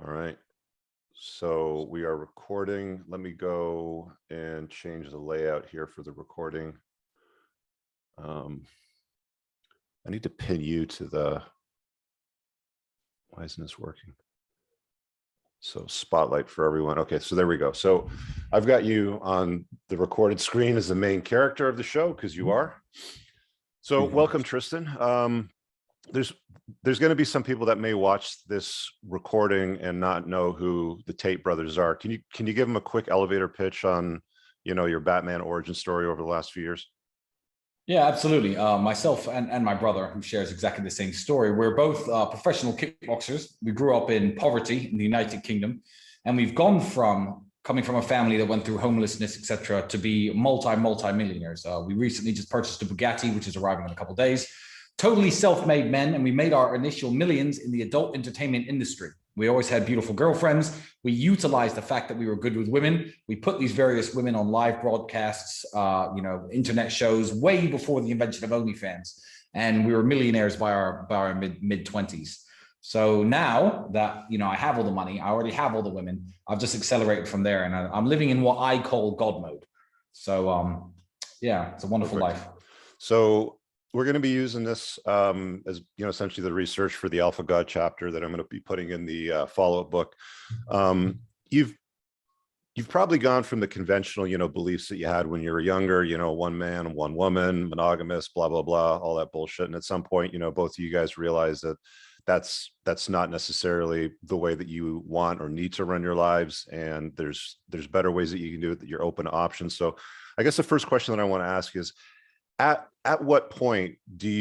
All right. So we are recording. Let me go and change the layout here for the recording. I need to pin you to the, why isn't this working? So spotlight for everyone. Okay, so there we go. So I've got you on the recorded screen as the main character of the show because you are. So welcome, Tristan. There's going to be some people that may watch this recording and not know who the Tate brothers are. Can you give them a quick elevator pitch on, your Batman origin story over the last few years? Yeah, absolutely. Myself and my brother, who shares exactly the same story, we're both professional kickboxers. We grew up in poverty in the United Kingdom, and we've gone from coming from a family that went through homelessness, etc., to be multi-millionaires. We recently just purchased a Bugatti, which is arriving in a couple of days. Totally self-made men, and we made our initial millions in the adult entertainment industry. We always had beautiful girlfriends. We utilized the fact that we were good with women. We put these various women on live broadcasts, internet shows way before the invention of OnlyFans, and we were millionaires by our mid-20s. So now that I have all the money, I already have all the women. I've just accelerated from there, and I'm living in what I call God mode. So yeah, it's a wonderful life. So we're going to be using this as essentially the research for the Alpha God chapter that I'm going to be putting in the follow-up book. You've probably gone from the conventional beliefs that you had when you were younger, one man, one woman, monogamous, blah blah blah, all that bullshit. And at some point, both of you guys realize that that's not necessarily the way that you want or need to run your lives, and there's better ways that you can do it, that you're open to options. So I guess the first question that I want to ask is, at what point did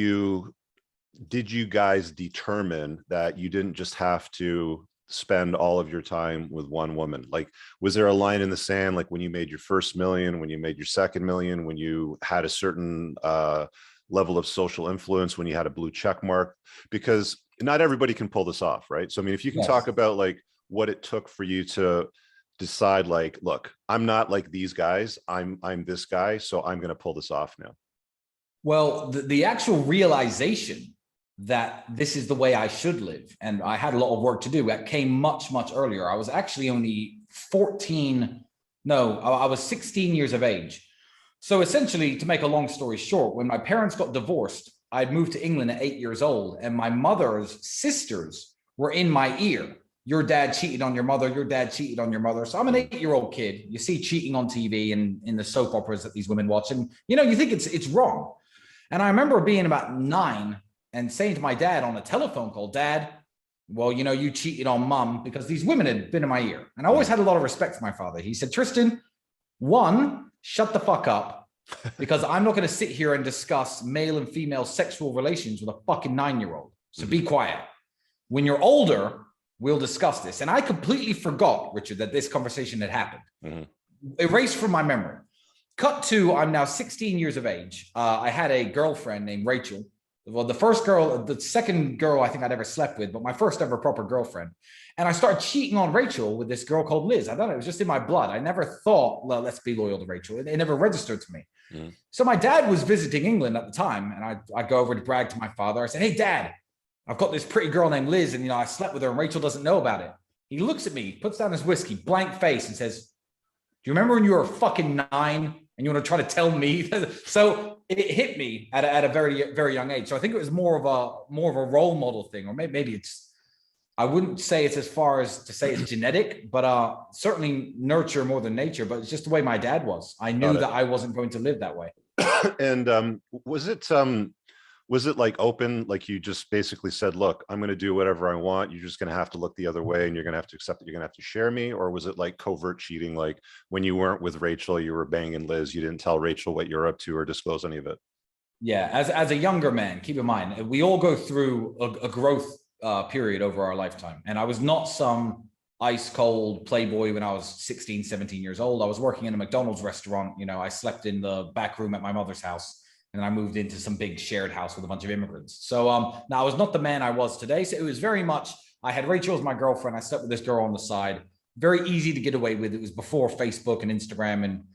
you guys determine that you didn't just have to spend all of your time with one woman? Like, was there a line in the sand, like when you made your first million, when you made your second million, when you had a certain level of social influence, when you had a blue check mark? Because not everybody can pull this off, right? So I mean, if you can talk about like what it took for you to decide, like, look, I'm not like these guys, I'm this guy, so I'm going to pull this off now. Well, the actual realization that this is the way I should live, and I had a lot of work to do, that came much earlier. I was actually only 14. No, I was 16 years of age. So essentially, to make a long story short, when my parents got divorced, I'd moved to England at 8 years old, and my mother's sisters were in my ear. Your dad cheated on your mother. Your dad cheated on your mother. So I'm an 8-year-old kid. You see cheating on TV and in the soap operas that these women watch, and you think it's wrong. And I remember being about 9 and saying to my dad on a telephone call, "Dad, well, you cheated on mom," because these women had been in my ear. And I always had a lot of respect for my father. He said, "Tristan, one, shut the fuck up, because I'm not going to sit here and discuss male and female sexual relations with a fucking 9-year-old. So be quiet. When you're older, we'll discuss this." And I completely forgot, Richard, that this conversation had happened. Erased from my memory. Cut to, I'm now 16 years of age. I had a girlfriend named Rachel. Well, the second girl I think I'd ever slept with, but my first ever proper girlfriend. And I started cheating on Rachel with this girl called Liz. I thought it was just in my blood. I never thought, well, let's be loyal to Rachel. It never registered to me. So my dad was visiting England at the time, and I go over to brag to my father. I said, "Hey, Dad, I've got this pretty girl named Liz, and I slept with her, and Rachel doesn't know about it." He looks at me, puts down his whiskey, blank face, and says, "Do you remember when you were fucking 9 and you want to try to tell me?" So it hit me at a very young age. So I think it was more of a role model thing, or maybe it's, I wouldn't say it's as far as to say it's genetic, but certainly nurture more than nature. But it's just the way my dad was. I knew that I wasn't going to live that way. And was it like open, like you just basically said, "Look, I'm going to do whatever I want. You're just going to have to look the other way, and you're going to have to accept that you're going to have to share me"? Or was it like covert cheating? Like when you weren't with Rachel, you were banging Liz, you didn't tell Rachel what you're up to or disclose any of it? Yeah. As a younger man, keep in mind, we all go through a growth period over our lifetime. And I was not some ice cold playboy when I was 16, 17 years old. I was working in a McDonald's restaurant. I slept in the back room at my mother's house. And I moved into some big shared house with a bunch of immigrants. So now I was not the man I was today. So it was very much, I had Rachel as my girlfriend. I slept with this girl on the side. Very easy to get away with. It was before Facebook and Instagram and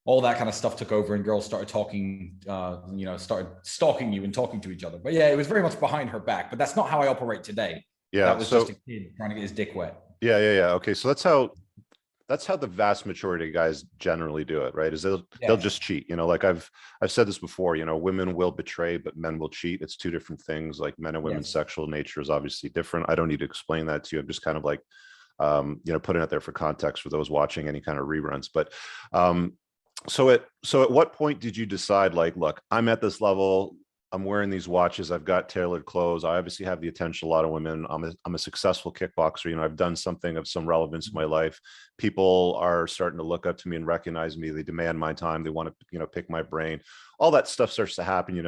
all that kind of stuff took over, and girls started talking, started stalking you and talking to each other. But yeah, it was very much behind her back. But that's not how I operate today. Yeah, that was just a kid trying to get his dick wet. Yeah. Okay. So that's how the vast majority of guys generally do it, right? Is they'll Yes. just cheat. Like I've said this before, women will betray, but men will cheat. It's two different things. Like men and women's Yes. sexual nature is obviously different. I don't need to explain that to you. I'm just kind of like putting it there for context for those watching any kind of reruns. But so at what point did you decide, like, look, I'm at this level, I'm wearing these watches, I've got tailored clothes, I obviously have the attention of a lot of women, I'm a successful kickboxer, I've done something of some relevance in my life, people are starting to look up to me and recognize me, they demand my time, they want to pick my brain, all that stuff starts to happen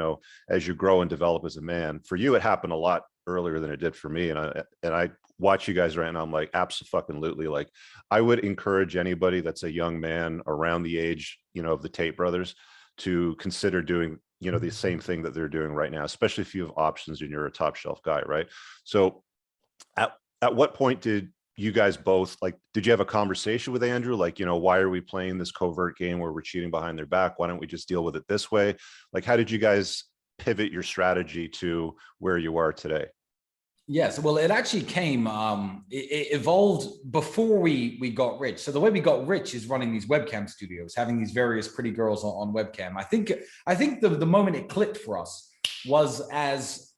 as you grow and develop as a man. For you, it happened a lot earlier than it did for me, and I watch you guys right now, I'm like, absolutely. Like, I would encourage anybody that's a young man around the age of the Tate brothers to consider doing the same thing that they're doing right now, especially if you have options and you're a top shelf guy, right? So at what point did you guys both, like, did you have a conversation with Andrew, like, why are we playing this covert game where we're cheating behind their back, why don't we just deal with it this way? Like, how did you guys pivot your strategy to where you are today? Yes, well, it actually came, it evolved before we got rich. So the way we got rich is running these webcam studios, having these various pretty girls on webcam. I think the moment it clicked for us was as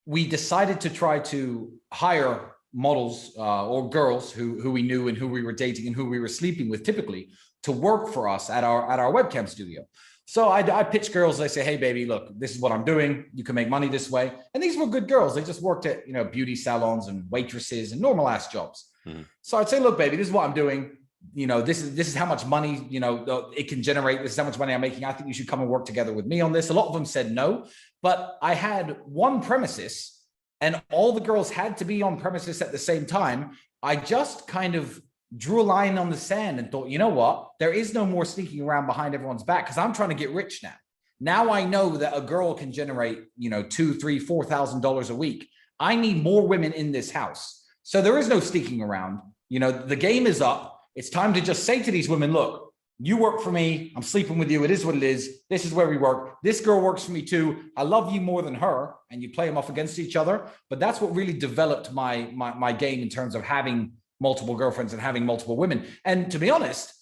we decided to try to hire models or girls who we knew and who we were dating and who we were sleeping with typically to work for us at our webcam studio. So I pitch girls. I say, hey, baby, look, this is what I'm doing. You can make money this way. And these were good girls. They just worked at, beauty salons and waitresses and normal ass jobs. Mm-hmm. So I'd say, look, baby, this is what I'm doing. This is how much money, it can generate. This is how much money I'm making. I think you should come and work together with me on this. A lot of them said no, but I had one premises and all the girls had to be on premises at the same time. I just kind of drew a line on the sand and thought, you know what? There is no more sneaking around behind everyone's back because I'm trying to get rich now. Now I know that a girl can generate, $2,000, $3,000, $4,000 a week. I need more women in this house. So there is no sneaking around. The game is up. It's time to just say to these women, look, you work for me. I'm sleeping with you. It is what it is. This is where we work. This girl works for me too. I love you more than her. And you play them off against each other. But that's what really developed my game in terms of having multiple girlfriends and having multiple women. And to be honest,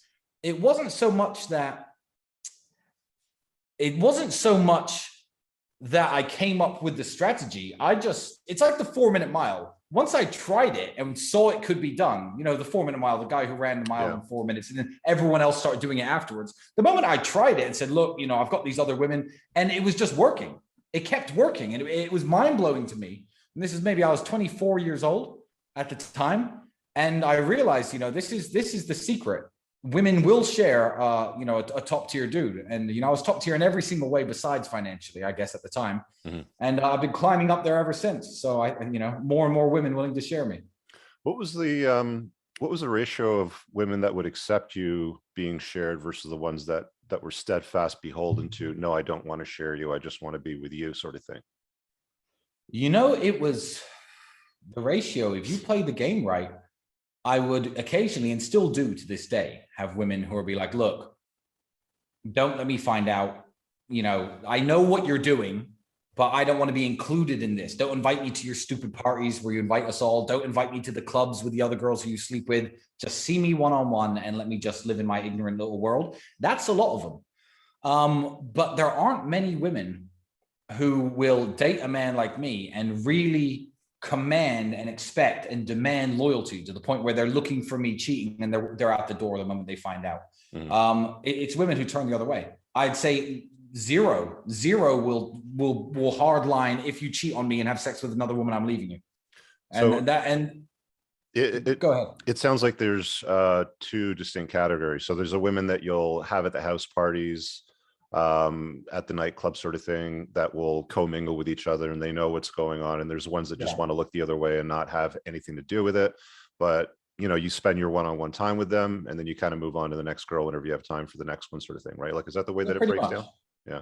it wasn't so much that I came up with the strategy. It's like the 4-minute mile. Once I tried it and saw it could be done, the 4-minute mile, the guy who ran the mile in 4 minutes, and then everyone else started doing it afterwards. The moment I tried it and said, look, I've got these other women, and it was just working. It kept working. And it was mind blowing to me. And this is maybe I was 24 years old at the time. And I realized, this is the secret. Women will share, a top tier dude. And, I was top tier in every single way besides financially, I guess, at the time. Mm-hmm. And I've been climbing up there ever since. So more and more women willing to share me. What was the ratio of women that would accept you being shared versus the ones that were steadfast, beholden to, no, I don't want to share you, I just want to be with you, sort of thing? It was the ratio. If you play the game right, I would occasionally, and still do to this day, have women who will be like, look, don't let me find out. I know what you're doing, but I don't want to be included in this. Don't invite me to your stupid parties where you invite us all. Don't invite me to the clubs with the other girls who you sleep with. Just see me one-on-one and let me just live in my ignorant little world. That's a lot of them. But there aren't many women who will date a man like me and really command and expect and demand loyalty to the point where they're looking for me cheating and they're out the door the moment they find out. Mm-hmm. It's women who turn the other way. I'd say zero will hard line, if you cheat on me and have sex with another woman, I'm leaving you. Go ahead. It sounds like there's two distinct categories. So there's a women that you'll have at the house parties, at the nightclub sort of thing, that will commingle with each other and they know what's going on. And there's ones that just want to look the other way and not have anything to do with it. But, you spend your one-on-one time with them and then you kind of move on to the next girl whenever you have time for the next one, sort of thing, right? Like, is that the way that it breaks down?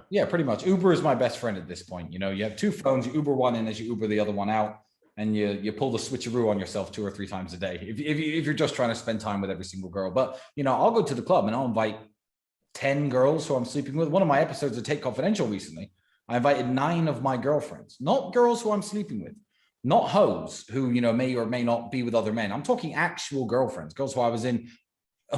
Yeah, pretty much. Uber is my best friend at this point. You have two phones, you Uber one in as you Uber the other one out, and you pull the switcheroo on yourself 2 or 3 times a day if you're just trying to spend time with every single girl. But, I'll go to the club and I'll invite 10 girls who I'm sleeping with. One of my episodes of Take Confidential recently, I invited 9 of my girlfriends, not girls who I'm sleeping with, not hoes who, you know, may or may not be with other men. I'm talking actual girlfriends, girls who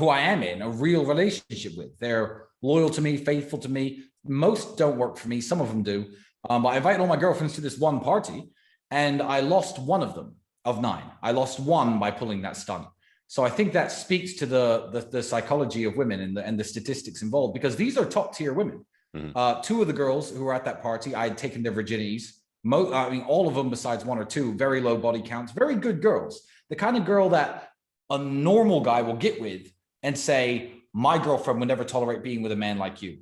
I am in a real relationship with. They're loyal to me, faithful to me. Most don't work for me. Some of them do. But I invited all my girlfriends to this one party, and I lost one of them of 9. I lost one by pulling that stunt. So I think that speaks to the psychology of women and the statistics involved, because these are top tier women. 2 of the girls who were at that party, I had taken their virginities. I mean, all of them besides 1 or 2, very low body counts, very good girls. The kind of girl that a normal guy will get with and say, my girlfriend would never tolerate being with a man like you.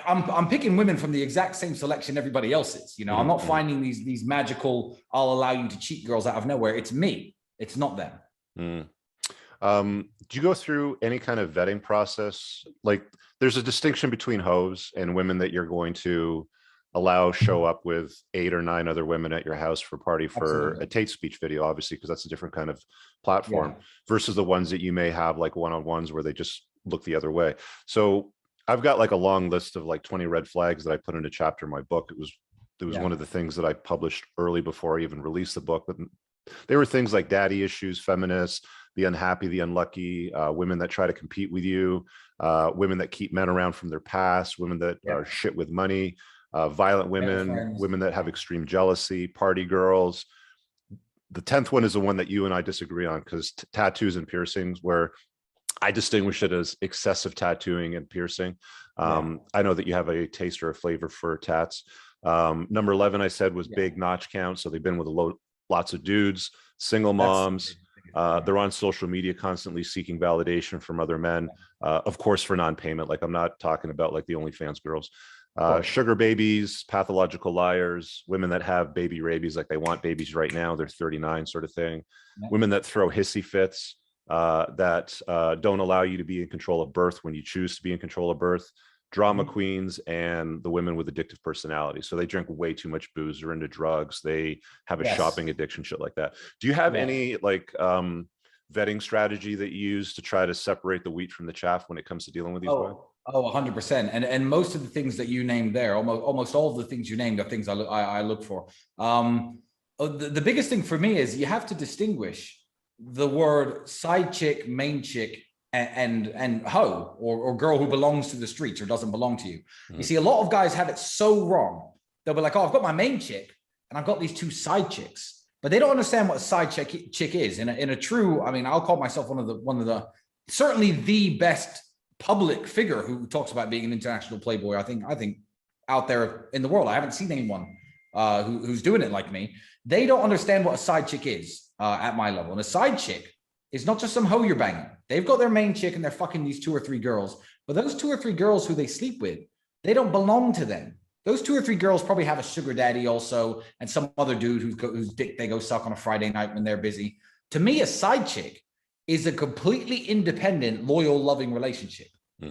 I'm picking women from the exact same selection everybody else is. You know, I'm not finding these magical, I'll allow you to cheat girls out of nowhere. It's me. It's not them. Do you go through any kind of vetting process? Like, there's a distinction between hoes and women that you're going to allow show up with 8 or 9 other women at your house for a party for Absolutely. a Tate speech video, obviously, because that's a different kind of platform, versus the ones that you may have like one-on-ones where they just look the other way. So I've got like a long list of like 20 red flags that I put in a chapter in my book. It was one of the things that I published early before I even released the book. But they were things like daddy issues, feminists, the unhappy, the unlucky, women that try to compete with you, women that keep men around from their past, women that are shit with money, violent women, women that have extreme jealousy, party girls. The 10th one is the one that you and I disagree on, because tattoos and piercings, where I distinguish it as excessive tattooing and piercing. I know that you have a taste or a flavor for tats. Number 11, I said, was big notch count. So they've been with lots of dudes, single moms. They're on social media constantly seeking validation from other men, of course, for non-payment. Like, I'm not talking about like the OnlyFans girls. Sugar babies, pathological liars, women that have baby rabies, like they want babies right now, they're 39 sort of thing. Women that throw hissy fits, that don't allow you to be in control of birth when you choose to be in control of birth. Drama queens, and the women with addictive personality. So they drink way too much booze, they're into drugs, they have a shopping addiction, shit like that. Do you have any like vetting strategy that you use to try to separate the wheat from the chaff when it comes to dealing with these women? 100%. And most of the things that you named there, almost all of the things you named are things I look for. The biggest thing for me is you have to distinguish the word side chick, main chick, and hoe, or girl who belongs to the streets or doesn't belong to you. You see, a lot of guys have it so wrong. They'll be like, oh, I've got my main chick and I've got these 2 side chicks, but they don't understand what a side chick is. In a true, I mean, I'll call myself one of the certainly the best public figure who talks about being an international playboy, I think out there in the world. I haven't seen anyone who's doing it like me. They don't understand what a side chick is at my level. And a side chick is not just some hoe you're banging. They've got their main chick and they're fucking these 2 or 3 girls. But those 2 or 3 girls who they sleep with, they don't belong to them. Those 2 or 3 girls probably have a sugar daddy also, and some other dude whose dick they go suck on a Friday night when they're busy. To me, a side chick is a completely independent, loyal, loving relationship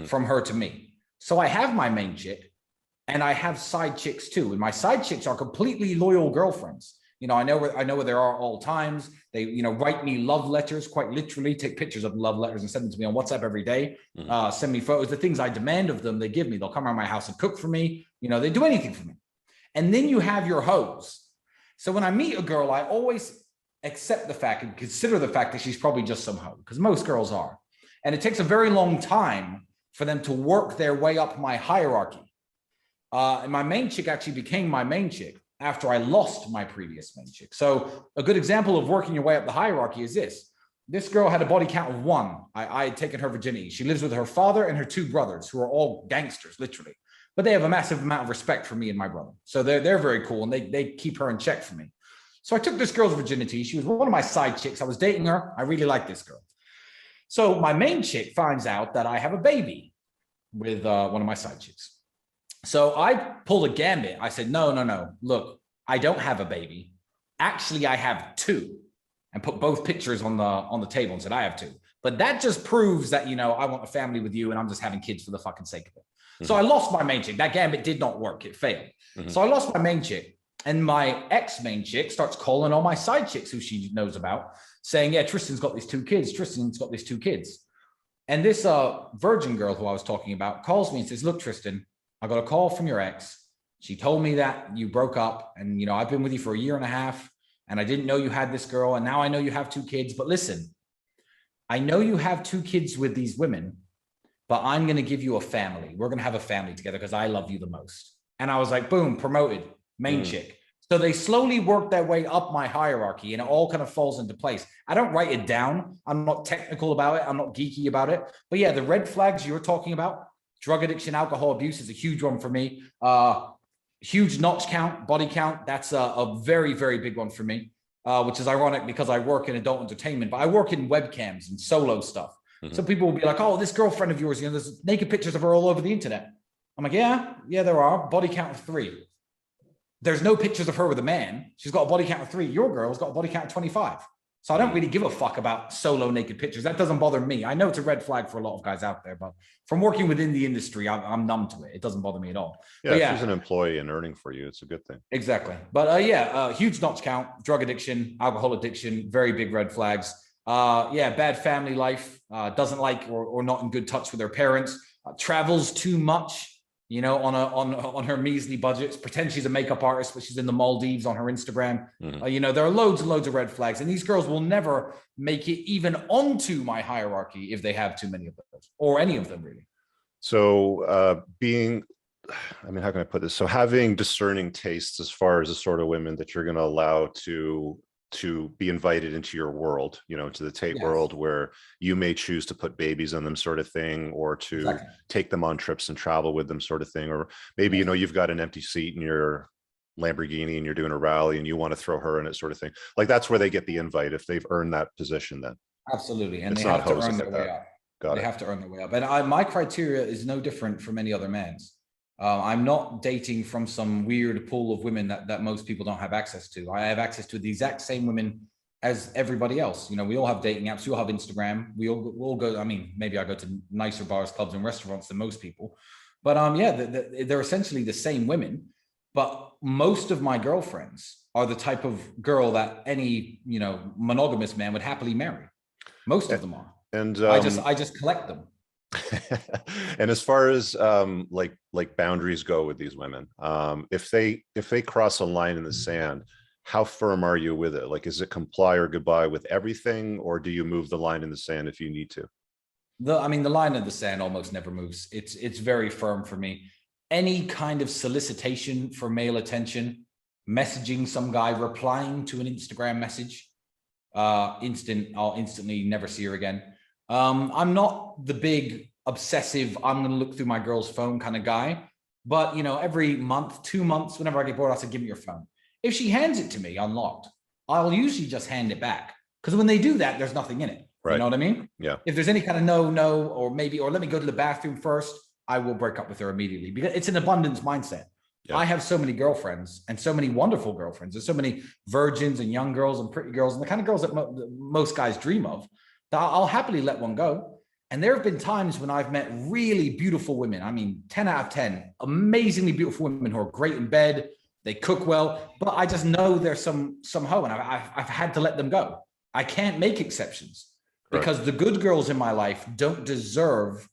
from her to me. So I have my main chick and I have side chicks too. And my side chicks are completely loyal girlfriends. You know, I know where there are all times. They, you know, write me love letters, quite literally, take pictures of love letters and send them to me on WhatsApp every day. Send me photos, the things I demand of them, they give me. They'll come around my house and cook for me. You know, they do anything for me. And then you have your hoes. So when I meet a girl, I always accept the fact and consider the fact that she's probably just some hoe, because most girls are. And it takes a very long time for them to work their way up my hierarchy. And my main chick actually became my main chick after I lost my previous main chick. So a good example of working your way up the hierarchy is this. This girl had a body count of 1. I had taken her virginity. She lives with her father and her 2 brothers, who are all gangsters, literally. But they have a massive amount of respect for me and my brother. So they're very cool, and they keep her in check for me. So I took this girl's virginity. She was one of my side chicks. I was dating her. I really liked this girl. So my main chick finds out that I have a baby with one of my side chicks. So I pulled a gambit. I said, no. Look, I don't have a baby. Actually, I have 2, and put both pictures on the table and said, I have 2. But that just proves that, you know, I want a family with you and I'm just having kids for the fucking sake of it. So I lost my main chick. That gambit did not work. It failed. So I lost my main chick, and my ex-main chick starts calling all my side chicks who she knows about, saying, yeah, Tristan's got these 2 kids. Tristan's got these 2 kids. And this virgin girl who I was talking about calls me and says, look, Tristan, I got a call from your ex. She told me that you broke up, and, you know, I've been with you for a year and a half. and I didn't know you had this girl, and now I know you have 2 kids. But listen, I know you have 2 kids with these women, but I'm going to give you a family. We're going to have a family together because I love you the most. And I was like, boom, promoted, main chick. So they slowly work their way up my hierarchy, and it all kind of falls into place. I don't write it down. I'm not technical about it. I'm not geeky about it. But yeah, the red flags you're talking about, drug addiction, alcohol abuse is a huge one for me. Huge notch count, body count. That's a very, very big one for me, which is ironic because I work in adult entertainment, but I work in webcams and solo stuff. So people will be like, oh, this girlfriend of yours, there's naked pictures of her all over the internet. I'm like, yeah, there are. Body count of 3. There's no pictures of her with a man. She's got a body count of 3. Your girl's got a body count of 25. So I don't really give a fuck about solo naked pictures. That doesn't bother me. I know it's a red flag for a lot of guys out there, but from working within the industry, I'm numb to it. It doesn't bother me at all. Yeah, if she's an employee and earning for you, it's a good thing. Exactly. But huge notch count, drug addiction, alcohol addiction, very big red flags. Bad family life, doesn't like or not in good touch with her parents, travels too much, on her measly budgets, pretends she's a makeup artist, but she's in the Maldives on her Instagram. There are loads and loads of red flags, and these girls will never make it even onto my hierarchy if they have too many of those, or any of them really. So how can I put this? So having discerning tastes as far as the sort of women that you're going to allow to be invited into your world, to the Tate world, where you may choose to put babies on them sort of thing, or to take them on trips and travel with them sort of thing. Or maybe, you've got an empty seat in your Lamborghini and you're doing a rally and you want to throw her in it sort of thing. Like that's where they get the invite if they've earned that position then. Absolutely. And they have to earn their way up. They have to earn their way up. And my criteria is no different from any other man's. I'm not dating from some weird pool of women that most people don't have access to. I have access to the exact same women as everybody else. We all have dating apps. We all have Instagram. We all go. I mean, maybe I go to nicer bars, clubs, and restaurants than most people. But they're essentially the same women. But most of my girlfriends are the type of girl that any monogamous man would happily marry. Most of them are. And I just collect them. And as far as like boundaries go with these women, if they cross a line in the sand, how firm are you with it? Like, is it comply or goodbye with everything, or do you move the line in the sand if you need to? The line in the sand almost never moves. It's very firm for me. Any kind of solicitation for male attention, messaging some guy, replying to an Instagram message, I'll instantly never see her again. I'm not the big obsessive, I'm going to look through my girl's phone kind of guy, but every month, 2 months, whenever I get bored, I say, give me your phone. If she hands it to me unlocked, I'll usually just hand it back. Because when they do that, there's nothing in it. Right. You know what I mean? Yeah. If there's any kind of no, or let me go to the bathroom first, I will break up with her immediately, because it's an abundance mindset. Yeah. I have so many girlfriends, and so many wonderful girlfriends. There's so many virgins and young girls and pretty girls and the kind of girls that most guys dream of, that I'll happily let one go. And there have been times when I've met really beautiful women. I mean, 10 out of 10, amazingly beautiful women who are great in bed. They cook well, but I just know there's some hoe, and I've had to let them go. I can't make exceptions because the good girls in my life don't deserve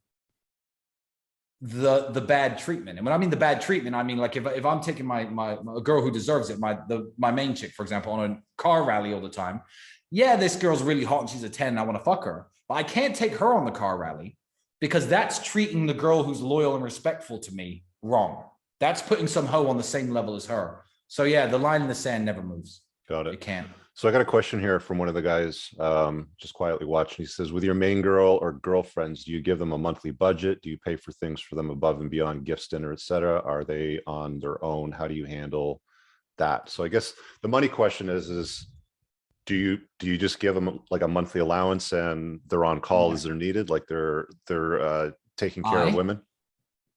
the bad treatment. And when I mean the bad treatment, I mean, like if I'm taking a girl who deserves it, my main chick, for example, on a car rally all the time. Yeah, this girl's really hot and she's a 10 and I want to fuck her. But I can't take her on the car rally because that's treating the girl who's loyal and respectful to me wrong. That's putting some hoe on the same level as her. So yeah, the line in the sand never moves. Got it. It can't. So I got a question here from one of the guys just quietly watching. He says, with your main girl or girlfriends, do you give them a monthly budget? Do you pay for things for them above and beyond gifts, dinner, etc.? Are they on their own? How do you handle that? So I guess the money question is do you just give them like a monthly allowance and they're on call as they're needed? Like they're taking care of women?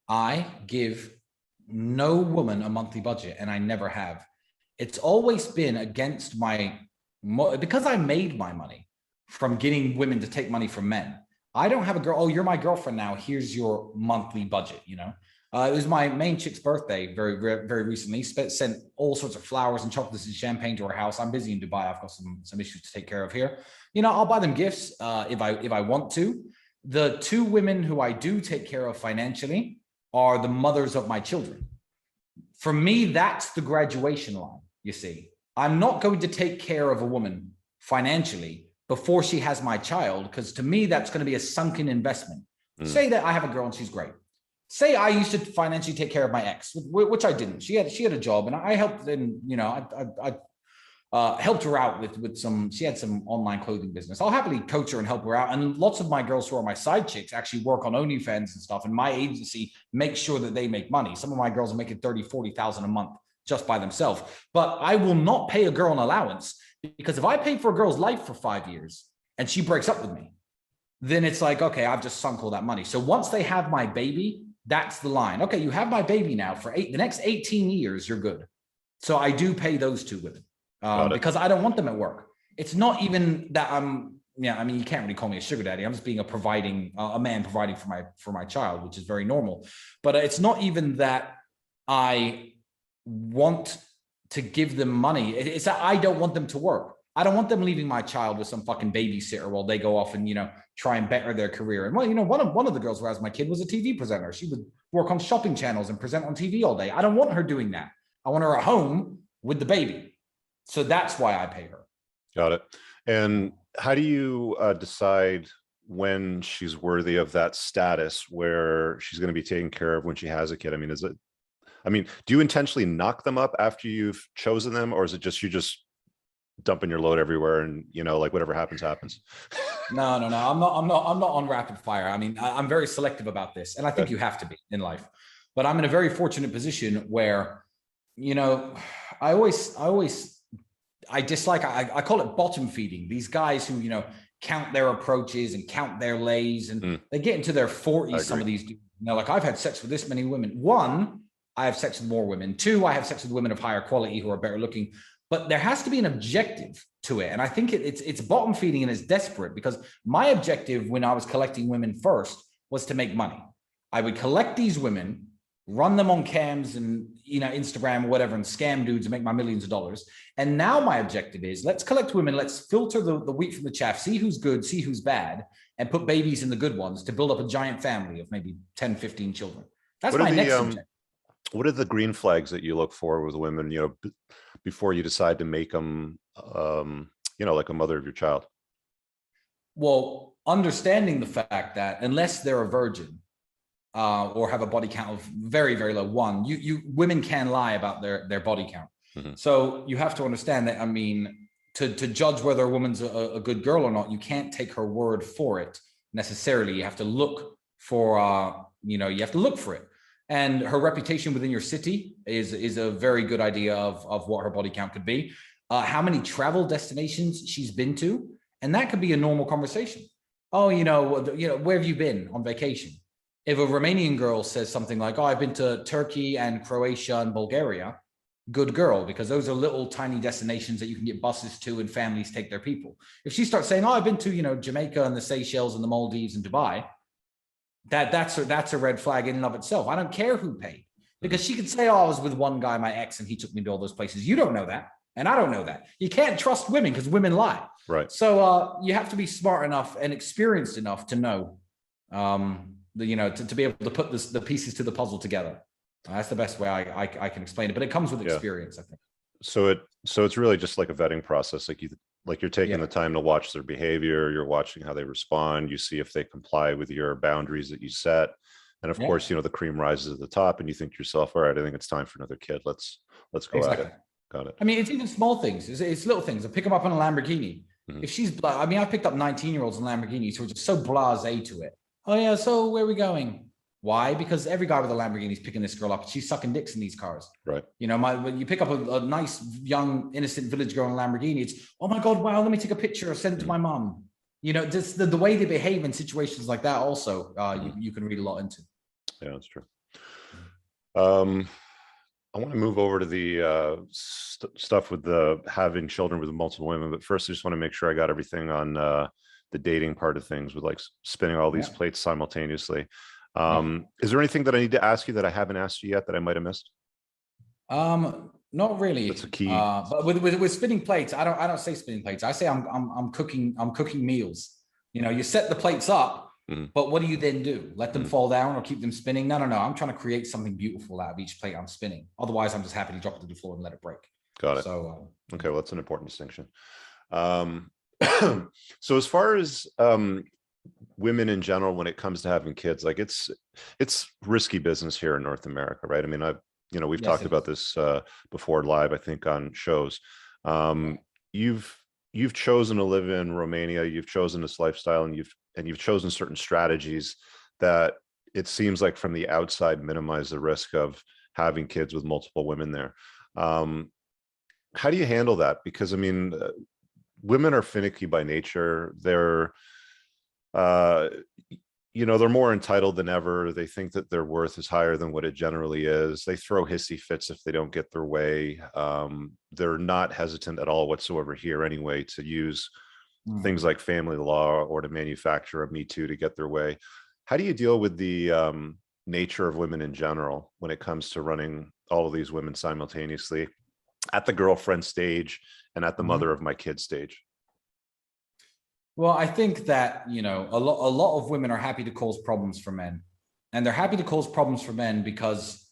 I give no woman a monthly budget, and I never have. It's always been against because I made my money from getting women to take money from men. I don't have a girl, oh, you're my girlfriend now, here's your monthly budget, It was my main chick's birthday very, very recently. Sent all sorts of flowers and chocolates and champagne to her house. I'm busy in Dubai. I've got some issues to take care of here. I'll buy them gifts if I want to. The 2 women who I do take care of financially are the mothers of my children. For me, that's the graduation line, you see. I'm not going to take care of a woman financially before she has my child, because to me, that's going to be a sunken investment. Say that I have a girl and she's great. Say I used to financially take care of my ex, which I didn't. She had a job, and I helped in, I helped her out with some, she had some online clothing business. I'll happily coach her and help her out. And lots of my girls who are my side chicks actually work on OnlyFans and stuff. And my agency makes sure that they make money. Some of my girls are making 30, 40,000 a month just by themselves. But I will not pay a girl an allowance, because if I pay for a girl's life for 5 years and she breaks up with me, then it's like, okay, I've just sunk all that money. So once they have my baby, that's the line. Okay, you have my baby now for the next 18 years, you're good. So I do pay those two women because I don't want them at work. It's not even that I mean, you can't really call me a sugar daddy. I'm just being a man providing for my child, which is very normal. But it's not even that I want to give them money. It's that I don't want them to work. I don't want them leaving my child with some fucking babysitter while they go off and, try and better their career. And one of the girls who has my kid was a TV presenter. She would work on shopping channels and present on TV all day. I don't want her doing that. I want her at home with the baby. So that's why I pay her. Got it. And how do you decide when she's worthy of that status where she's going to be taken care of when she has a kid? I mean, do you intentionally knock them up after you've chosen them, or is it just you just dumping your load everywhere and like whatever happens happens? No. I'm not on rapid fire. I mean, I'm very selective about this, and I think you have to be in life. But I'm in a very fortunate position where, I dislike, I call it bottom feeding. These guys who, count their approaches and count their lays, and they get into their 40s. Some of these dudes, like I've had sex with this many women. One, I have sex with more women. Two, I have sex with women of higher quality who are better looking. But there has to be an objective to it. And I think it's bottom feeding, and it's desperate, because my objective when I was collecting women first was to make money. I would collect these women, run them on cams and Instagram or whatever, and scam dudes and make my millions of dollars. And now my objective is, let's collect women, let's filter the wheat from the chaff, see who's good, see who's bad, and put babies in the good ones to build up a giant family of maybe 10, 15 children. That's my next objective. What are the green flags that you look for with women, before you decide to make them, like a mother of your child? Well, understanding the fact that unless they're a virgin or have a body count of very, very low, women can lie about their body count. So you have to understand that, to judge whether a woman's a good girl or not, you can't take her word for it necessarily. You have to look for, it. And her reputation within your city is a very good idea of what her body count could be. How many travel destinations she's been to, and that could be a normal conversation. Oh, where have you been on vacation? If a Romanian girl says something like, "Oh, I've been to Turkey and Croatia and Bulgaria," good girl, because those are little tiny destinations that you can get buses to and families take their people. If she starts saying, "Oh, I've been to Jamaica and the Seychelles and the Maldives and Dubai," that's a red flag in and of itself. I don't care who paid, because she could say, "Oh, I was with one guy, my ex, and he took me to all those places." You don't know that, and I don't know that. You can't trust women because women lie. Right. So you have to be smart enough and experienced enough to know, to be able to put the pieces to the puzzle together. That's the best way I can explain it, but it comes with experience, I think. So it's really just like a vetting process. Like you're taking the time to watch their behavior. You're watching how they respond. You see if they comply with your boundaries that you set. And of course, the cream rises at the top, and you think to yourself, all right, I think it's time for another kid. Let's go at it. Got it. It's even small things. It's little things. I pick them up in a Lamborghini. If she's, I picked up 19-year-olds in Lamborghinis who are just so blasé to it. Oh yeah, so where are we going? Why? Because every guy with a Lamborghini is picking this girl up. She's sucking dicks in these cars. Right. When you pick up a nice, young, innocent village girl in a Lamborghini, it's, oh my God, wow, let me take a picture or send it to my mom. Just the way they behave in situations like that also, you can read a lot into. Yeah, that's true. I want to move over to the stuff with having children with multiple women. But first, I just want to make sure I got everything on the dating part of things with like spinning all these plates simultaneously. Is there anything that I need to ask you that I haven't asked you yet that I might have missed? Not really. That's a key. But with spinning plates, I don't say spinning plates. I say I'm cooking meals. You set the plates up, but what do you then do? Let them fall down or keep them spinning? No. I'm trying to create something beautiful out of each plate I'm spinning. Otherwise, I'm just happy to drop it to the floor and let it break. Got it. So, Okay, well, that's an important distinction. Um, so as far as women in general, when it comes to having kids, like it's risky business here in North America, right? I mean, we've yes, talked it about is. this before live, I think, on shows. You've chosen to live in Romania, you've chosen this lifestyle, and you've chosen certain strategies that it seems like from the outside minimize the risk of having kids with multiple women there. How do you handle that? Because I mean, women are finicky by nature. They're they're more entitled than ever. They think that their worth is higher than what it generally is. They throw hissy fits if they don't get their way. They're not hesitant at all whatsoever here anyway to use things like family law or to manufacture a Me Too to get their way. How do you deal with the nature of women in general when it comes to running all of these women simultaneously at the girlfriend stage and at the mother of my kid stage? Well, I think that, a lot of women are happy to cause problems for men. And they're happy to cause problems for men because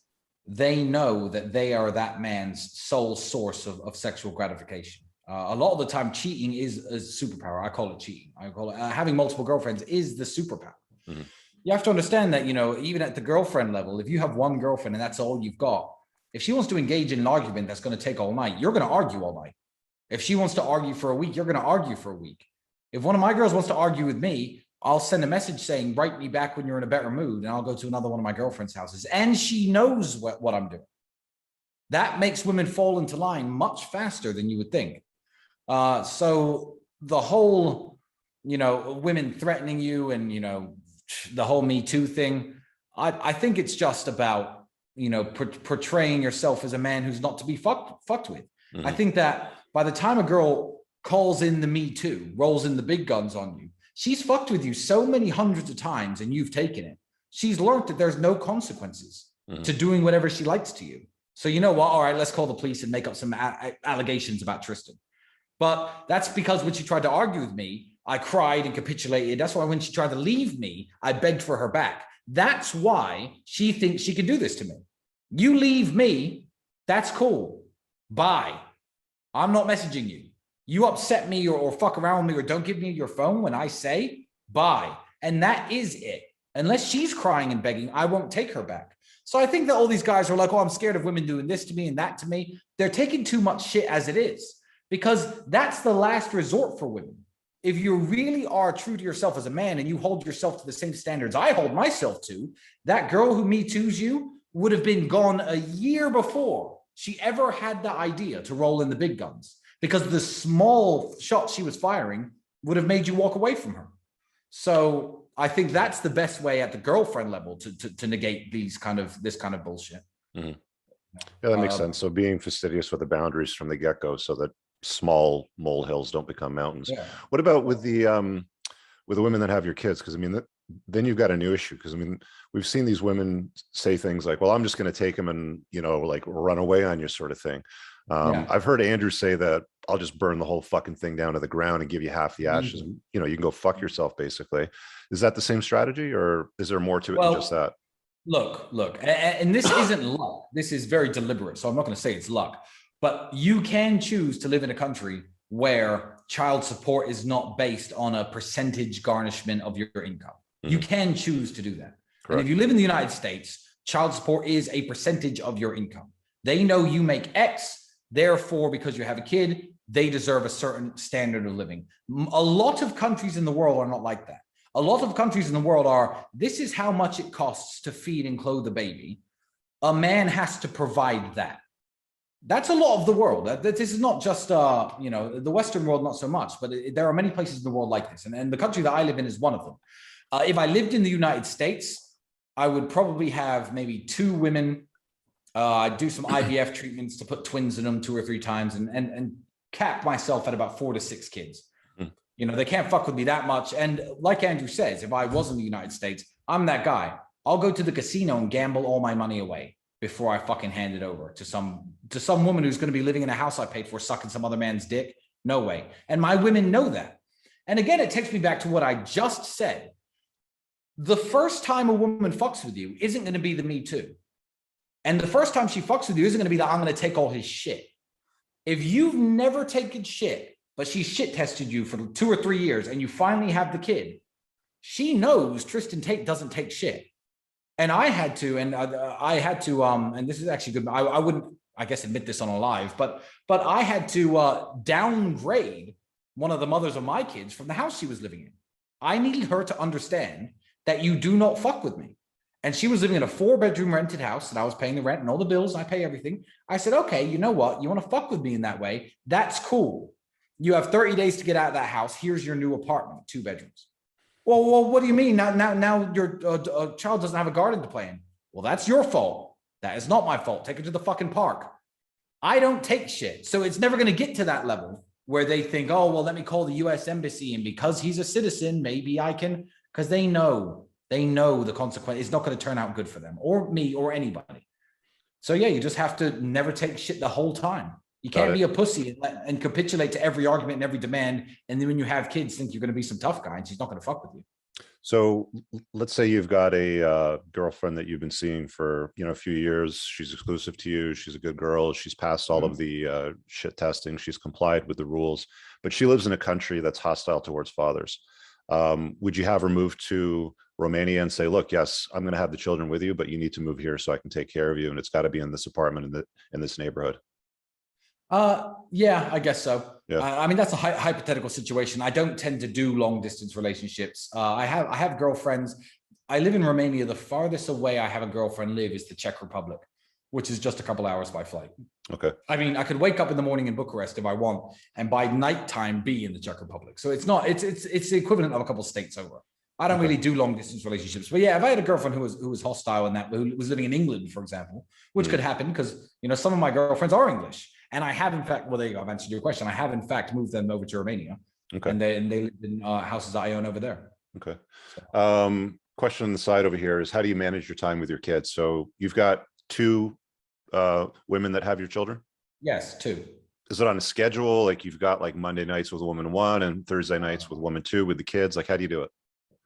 they know that they are that man's sole source of sexual gratification. A lot of the time, cheating is a superpower. I call it cheating. I call it having multiple girlfriends is the superpower. Mm-hmm. You have to understand that, even at the girlfriend level, if you have one girlfriend and that's all you've got, if she wants to engage in an argument that's going to take all night, you're going to argue all night. If she wants to argue for a week, you're going to argue for a week. If one of my girls wants to argue with me, I'll send a message saying, write me back when you're in a better mood, and I'll go to another one of my girlfriend's houses. And she knows what I'm doing. That makes women fall into line much faster than you would think. So the whole, women threatening you and, the whole Me Too thing, I think it's just about, portraying yourself as a man who's not to be fucked with. Mm-hmm. I think that by the time a girl calls in the Me Too, rolls in the big guns on you, she's fucked with you so many hundreds of times and you've taken it. She's learned that there's no consequences to doing whatever she likes to you. So you know what? All right, let's call the police and make up some allegations about Tristan. But that's because when she tried to argue with me, I cried and capitulated. That's why when she tried to leave me, I begged for her back. That's why she thinks she can do this to me. You leave me, that's cool. Bye. I'm not messaging you. You upset me or fuck around with me or don't give me your phone when I say bye. And that is it. Unless she's crying and begging, I won't take her back. So I think that all these guys are like, oh, I'm scared of women doing this to me and that to me. They're taking too much shit as it is, because that's the last resort for women. If you really are true to yourself as a man and you hold yourself to the same standards I hold myself to, that girl who Me Too's you would have been gone a year before she ever had the idea to roll in the big guns, because the small shots she was firing would have made you walk away from her. So I think that's the best way at the girlfriend level to negate this kind of bullshit. Mm-hmm. Yeah, that makes sense. So being fastidious with the boundaries from the get-go so that small molehills don't become mountains. Yeah. What about with the women that have your kids? Because I mean, then you've got a new issue. Because I mean, we've seen these women say things like, well, I'm just going to take them and, like run away on you sort of thing. I've heard Andrew say that I'll just burn the whole fucking thing down to the ground and give you half the ashes. And, you can go fuck yourself, basically. Is that the same strategy, or is there more to it than just that? Look, and this isn't luck. This is very deliberate. So I'm not going to say it's luck, but you can choose to live in a country where child support is not based on a percentage garnishment of your income. Mm-hmm. You can choose to do that. Correct. And if you live in the United States, child support is a percentage of your income. They know you make X, therefore, because you have a kid, they deserve a certain standard of living. A lot of countries in the world are not like that. A lot of countries in the world are, this is how much it costs to feed and clothe a baby. A man has to provide that. That's a lot of the world. This is not just, the Western world, not so much, but there are many places in the world like this. And the country that I live in is one of them. If I lived in the United States, I would probably have maybe 2 women. I'd do some IVF treatments to put twins in them 2 or 3 times and cap myself at about 4 to 6 kids. They can't fuck with me that much. And like Andrew says, if I was in the United States, I'm that guy. I'll go to the casino and gamble all my money away before I fucking hand it over to some woman who's going to be living in a house I paid for, sucking some other man's dick. No way. And my women know that. And again, it takes me back to what I just said. The first time a woman fucks with you isn't going to be the Me Too. And the first time she fucks with you isn't going to be the I'm going to take all his shit. If you've never taken shit, but she shit tested you for 2 or 3 years and you finally have the kid, she knows Tristan Tate doesn't take shit. And I had to, and this is actually good. I wouldn't, I guess, admit this on a live, but I had to downgrade one of the mothers of my kids from the house she was living in. I needed her to understand that you do not fuck with me. And she was living in a 4-bedroom rented house, and I was paying the rent and all the bills. I pay everything. I said, okay, you know what? You want to fuck with me in that way? That's cool. You have 30 days to get out of that house. Here's your new apartment, 2 bedrooms. Well, what do you mean? Now your child doesn't have a garden to play in. Well, that's your fault. That is not my fault. Take her to the fucking park. I don't take shit. So it's never going to get to that level where they think, oh, well, let me call the US embassy. And because he's a citizen, maybe I can, because they know the consequence. It's not going to turn out good for them or me or anybody. So yeah, you just have to never take shit the whole time. You can't be a pussy and capitulate to every argument and every demand. And then when you have kids, think you're going to be some tough guy and she's not going to fuck with you. So let's say you've got a girlfriend that you've been seeing for, a few years. She's exclusive to you. She's a good girl. She's passed all of the shit testing. She's complied with the rules, but she lives in a country that's hostile towards fathers. Would you have her move to Romania and say, look, yes, I'm going to have the children with you, but you need to move here so I can take care of you. And it's got to be in this apartment in this neighborhood. Yeah, I guess so. Yeah. I mean, that's a hypothetical situation. I don't tend to do long distance relationships. I have girlfriends. I live in Romania. The farthest away I have a girlfriend live is the Czech Republic, which is just a couple hours by flight. Okay. I mean, I could wake up in the morning in Bucharest if I want, and by nighttime be in the Czech Republic. So it's the equivalent of a couple of states over. I don't really do long distance relationships, but yeah, if I had a girlfriend who was hostile and who was living in England, for example, which could happen because some of my girlfriends are English. And I have, in fact, well, there you go. I've answered your question. I have, in fact, moved them over to Romania. Okay. And they live in houses that I own over there. Okay. Question on the side over here is, how do you manage your time with your kids? So you've got 2 women that have your children? Yes, 2. Is it on a schedule? Like you've got like Monday nights with woman 1 and Thursday nights with woman 2 with the kids? Like, how do you do it?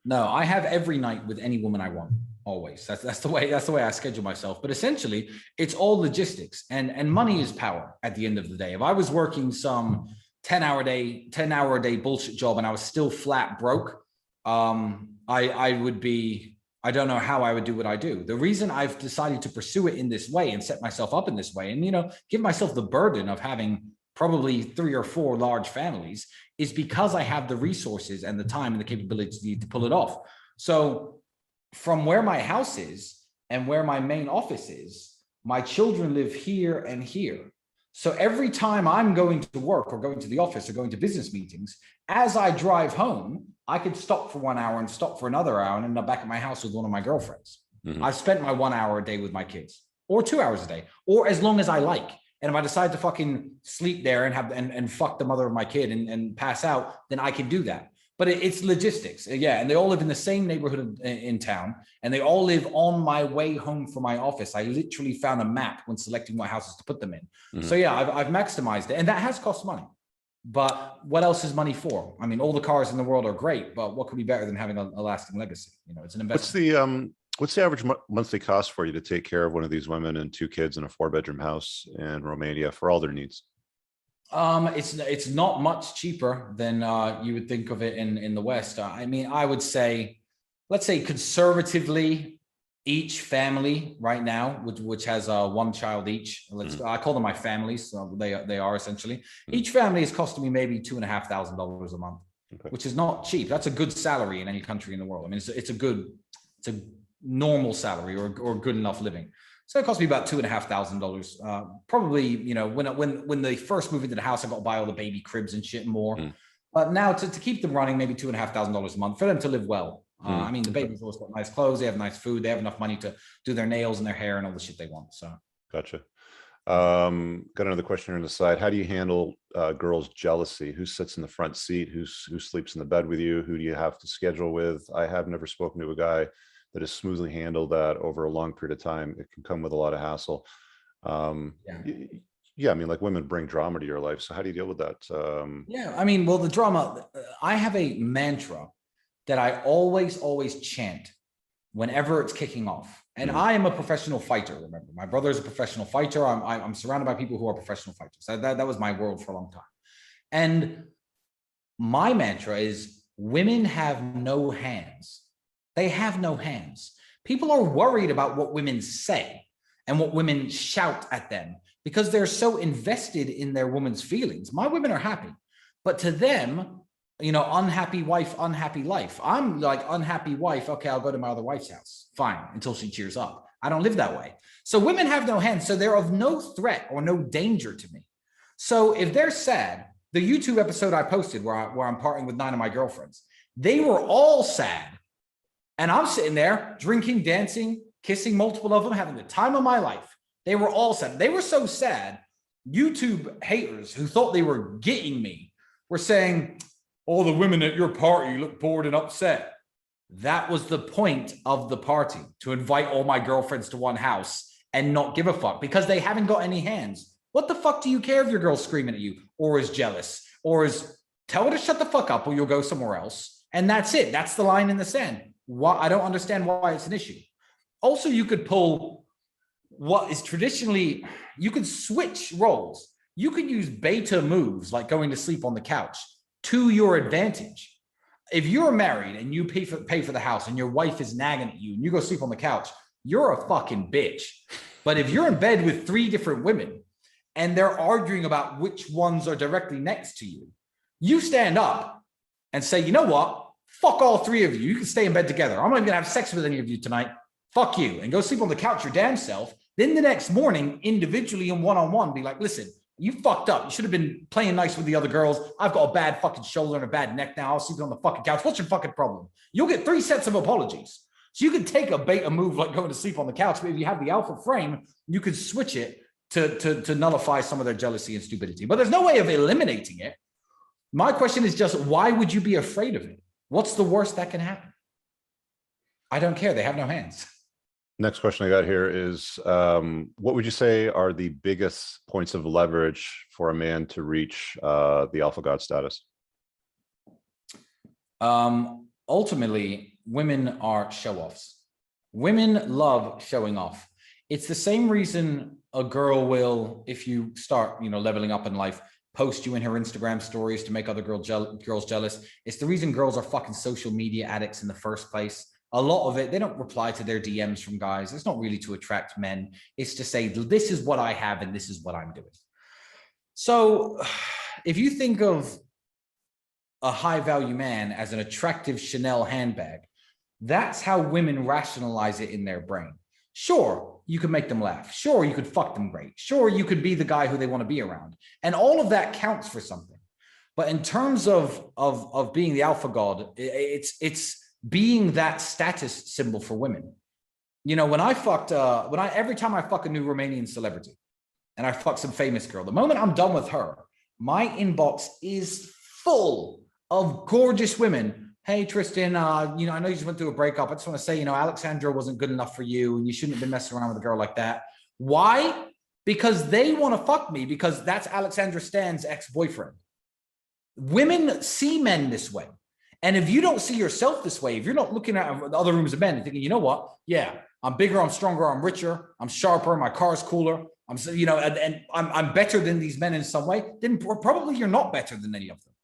No, I have every night with any woman I want. Always. That's the way I schedule myself. But essentially, it's all logistics, and money is power at the end of the day. If I was working some 10-hour a day bullshit job and I was still flat broke, I would be, I don't know how I would do what I do. The reason I've decided to pursue it in this way and set myself up in this way and, give myself the burden of having probably 3 or 4 large families is because I have the resources and the time and the capability to pull it off. So from where my house is and where my main office is, my children live here and here. So every time I'm going to work or going to the office or going to business meetings, as I drive home, I could stop for 1 hour and stop for another hour and end up back at my house with one of my girlfriends. I've spent my 1 hour a day with my kids, or 2 hours a day, or as long as I like. And if I decide to fucking sleep there and fuck the mother of my kid and pass out, then I can do that. But it's logistics. Yeah. And they all live in the same neighborhood in town, and they all live on my way home from my office. I literally found a map when selecting what houses to put them in. So yeah, I've maximized it, and that has cost money. But what else is money for? I mean, all the cars in the world are great, but what could be better than having a lasting legacy? It's an investment. What's the average monthly cost for you to take care of one of these women and 2 kids in a 4-bedroom house in Romania for all their needs? It's not much cheaper than you would think of it in the West. I mean, I would say, let's say conservatively, each family right now, which has 1 child each. I call them my families. So they are essentially. Each family is costing me maybe $2,500 a month, which is not cheap. That's a good salary in any country in the world. I mean, it's a normal salary or good enough living. So it cost me about $2,500. Probably, when they first moved into the house, I got to buy all the baby cribs and shit and more. But now to keep them running, maybe $2,500 a month for them to live well. I mean, the babies always got nice clothes. They have nice food. They have enough money to do their nails and their hair and all the shit they want. So. Gotcha. Got another question on the side. How do you handle girls' jealousy? Who sits in the front seat? Who sleeps in the bed with you? Who do you have to schedule with? I have never spoken to a guy that has smoothly handled that over a long period of time. It can come with a lot of hassle. Yeah, I mean, like, women bring drama to your life. So how do you deal with that? Yeah, I mean, well, the drama, I have a mantra that I always chant. whenever it's kicking off. And I am a professional fighter. Remember, my brother is a professional fighter. I'm surrounded by people who are professional fighters. That was my world for a long time. And my mantra is women have no hands. They have no hands. People are worried about what women say and what women shout at them because they're so invested in their woman's feelings. My women are happy, but to them, you know, unhappy wife, unhappy life. I'm like, unhappy wife. Okay, I'll go to my other wife's house. Fine, until she cheers up. I don't live that way. So women have no hands. So they're of no threat or no danger to me. So if they're sad, the YouTube episode I posted where I'm partying with 9 of my girlfriends, they were all sad. And I'm sitting there drinking, dancing, kissing multiple of them, having the time of my life. They were all sad. They were so sad. YouTube haters who thought they were getting me were saying, all the women at your party look bored and upset. That was the point of the party, to invite all my girlfriends to one house and not give a fuck because they haven't got any hands. What the fuck do you care if your girl's screaming at you or is jealous or is tell her to shut the fuck up or you'll go somewhere else. And that's it. That's the line in the sand. Why? I don't understand why it's an issue. Also, you could pull what is traditionally, you could switch roles. You could use beta moves like going to sleep on the couch to your advantage. If you're married and you pay for the house and your wife is nagging at you and you go sleep on the couch, you're a fucking bitch. But if you're in bed with 3 different women and they're arguing about which ones are directly next to you, you stand up and say, you know what? Fuck all 3 of you. You can stay in bed together. I'm not even gonna have sex with any of you tonight. Fuck you. And go sleep on the couch your damn self. Then the next morning, individually and one-on-one, be like, listen, you fucked up. You should have been playing nice with the other girls. I've got a bad fucking shoulder and a bad neck now. I'll sleep on the fucking couch. What's your fucking problem? You'll get 3 sets of apologies. So you can take a beta move like going to sleep on the couch, but if you have the alpha frame, you could switch it to nullify some of their jealousy and stupidity. But there's no way of eliminating it. My question is just, why would you be afraid of it? What's the worst that can happen? I don't care. They have no hands. Next question I got here is, what would you say are the biggest points of leverage for a man to reach the alpha god status? Ultimately, women are show-offs. Women love showing off. It's the same reason a girl will, if you start, you know, leveling up in life, post you in her Instagram stories to make other girls jealous. It's the reason girls are fucking social media addicts in the first place. A lot of it, they don't reply to their DMs from guys. It's not really to attract men. It's to say, this is what I have and this is what I'm doing. So if you think of a high value man as an attractive Chanel handbag, that's how women rationalize it in their brain. Sure, you could make them laugh. Sure, you could fuck them great. Sure, you could be the guy who they want to be around. And all of that counts for something. But in terms of being the alpha god, it's being that status symbol for women. You know, when I fucked, every time I fuck a new Romanian celebrity and I fuck some famous girl, the moment I'm done with her, my inbox is full of gorgeous women. Hey, Tristan, you know, I know you just went through a breakup. I just want to say, you know, Alexandra wasn't good enough for you and you shouldn't have been messing around with a girl like that. Why? Because they want to fuck me because that's Alexandra Stan's ex-boyfriend. Women see men this way. And if you don't see yourself this way, if you're not looking at other rooms of men and thinking, you know what? Yeah, I'm bigger, I'm stronger, I'm richer, I'm sharper, my car's cooler, you know, and I'm better than these men in some way, then probably you're not better than any of them.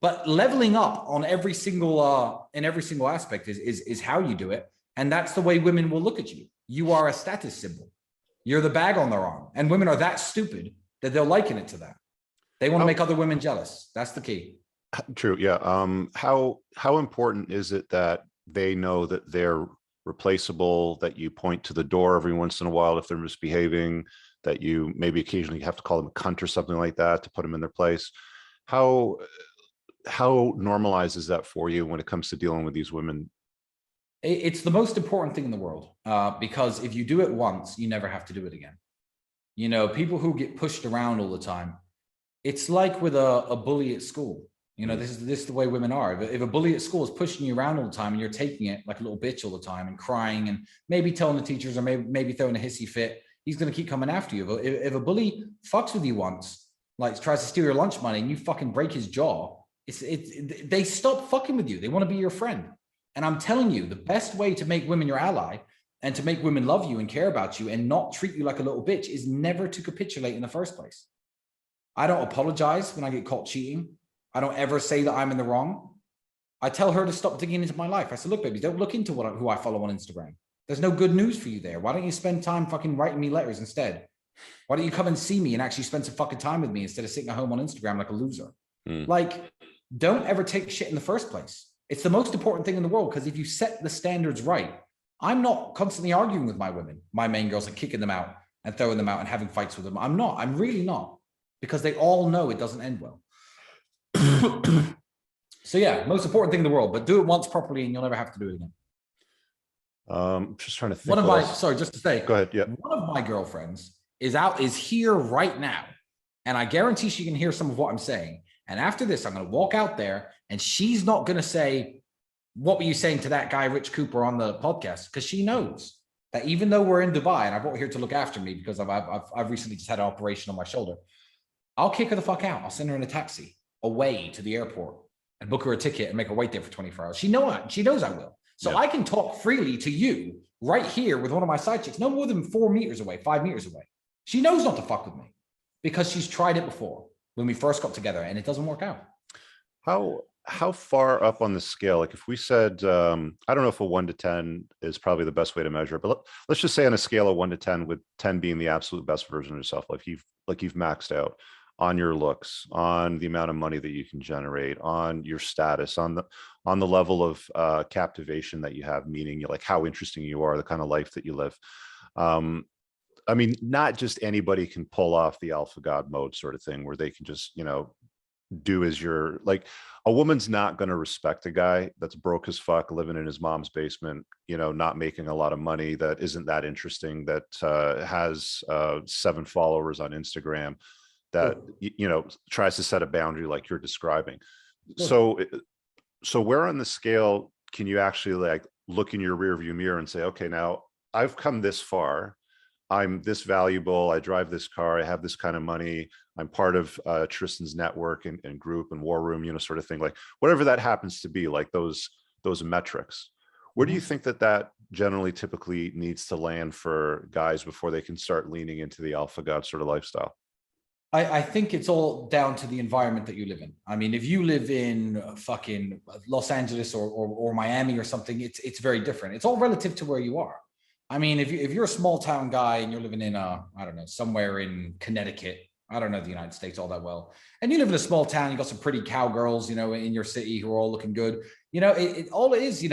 But leveling up on every single in every single aspect is how you do it. And that's the way women will look at you. You are a status symbol. You're the bag on their arm. And women are that stupid that they'll liken it to that. They want to make other women jealous. That's the key. True. Yeah. How important is it that they know that they're replaceable, that you point to the door every once in a while if they're misbehaving, that you maybe occasionally have to call them a cunt or something like that to put them in their place? How normalized is that for you when it comes to dealing with these women? It's the most important thing in the world, because if you do it once, you never have to do it again. You know, people who get pushed around all the time, it's like with a bully at school. You know, this is the way women are. If a bully at school is pushing you around all the time and you're taking it like a little bitch all the time and crying and maybe telling the teachers or maybe throwing a hissy fit, he's going to keep coming after you. But if a bully fucks with you once, like tries to steal your lunch money and you fucking break his jaw, they stop fucking with you. They want to be your friend. And I'm telling you, the best way to make women your ally and to make women love you and care about you and not treat you like a little bitch is never to capitulate in the first place. I don't apologize when I get caught cheating. I don't ever say that I'm in the wrong. I tell her to stop digging into my life. I said, look, baby, don't look into who I follow on Instagram. There's no good news for you there. Why don't you spend time fucking writing me letters instead? Why don't you come and see me and actually spend some fucking time with me instead of sitting at home on Instagram like a loser? Like, don't ever take shit in the first place. It's the most important thing in the world, because if you set the standards right, I'm not constantly arguing with my women, my main girls, and kicking them out and throwing them out and having fights with them. I'm not. I'm really not, because they all know it doesn't end well. So yeah, most important thing in the world, but do it once properly and you'll never have to do it again. Just trying to think. One of my, sorry, just to say, go ahead. Yeah. One of my girlfriends is here right now. And I guarantee she can hear some of what I'm saying. And after this, I'm going to walk out there and she's not going to say, what were you saying to that guy, Rich Cooper, on the podcast? Because she knows that even though we're in Dubai and I brought her here to look after me because I've recently just had an operation on my shoulder, I'll kick her the fuck out. I'll send her in a taxi away to the airport and book her a ticket and make her wait there for 24 hours. She knows I will. So I can talk freely to you right here with one of my side chicks, no more than 4 meters away, 5 meters away. She knows not to fuck with me because she's tried it before when we first got together and it doesn't work out. How far up on the scale? Like if we said, I don't know if a 1 to 10 is probably the best way to measure it, but let's just say on a scale of 1 to 10, with 10 being the absolute best version of yourself, like you've maxed out on your looks, on the amount of money that you can generate, on your status, on the level of captivation that you have, meaning like how interesting you are, the kind of life that you live. I mean, not just anybody can pull off the alpha god mode sort of thing where they can just, do as you're like. A woman's not going to respect a guy that's broke as fuck, living in his mom's basement, not making a lot of money, that isn't that interesting, that has 7 followers on Instagram, that tries to set a boundary like you're describing. So where on the scale can you actually like look in your rearview mirror and say, okay, now I've come this far, I'm this valuable, I drive this car, I have this kind of money, I'm part of Tristan's network and group and war room, sort of thing, like whatever that happens to be, like those metrics. Where do you think that generally typically needs to land for guys before they can start leaning into the alpha god sort of lifestyle? I think it's all down to the environment that you live in. I mean, if you live in fucking Los Angeles or Miami or something, it's very different. It's all relative to where you are. I mean, if you're a small town guy and you're living in I don't know, somewhere in Connecticut, I don't know the United States all that well, and you live in a small town, you got some pretty cowgirls, in your city who are all looking good. All it is,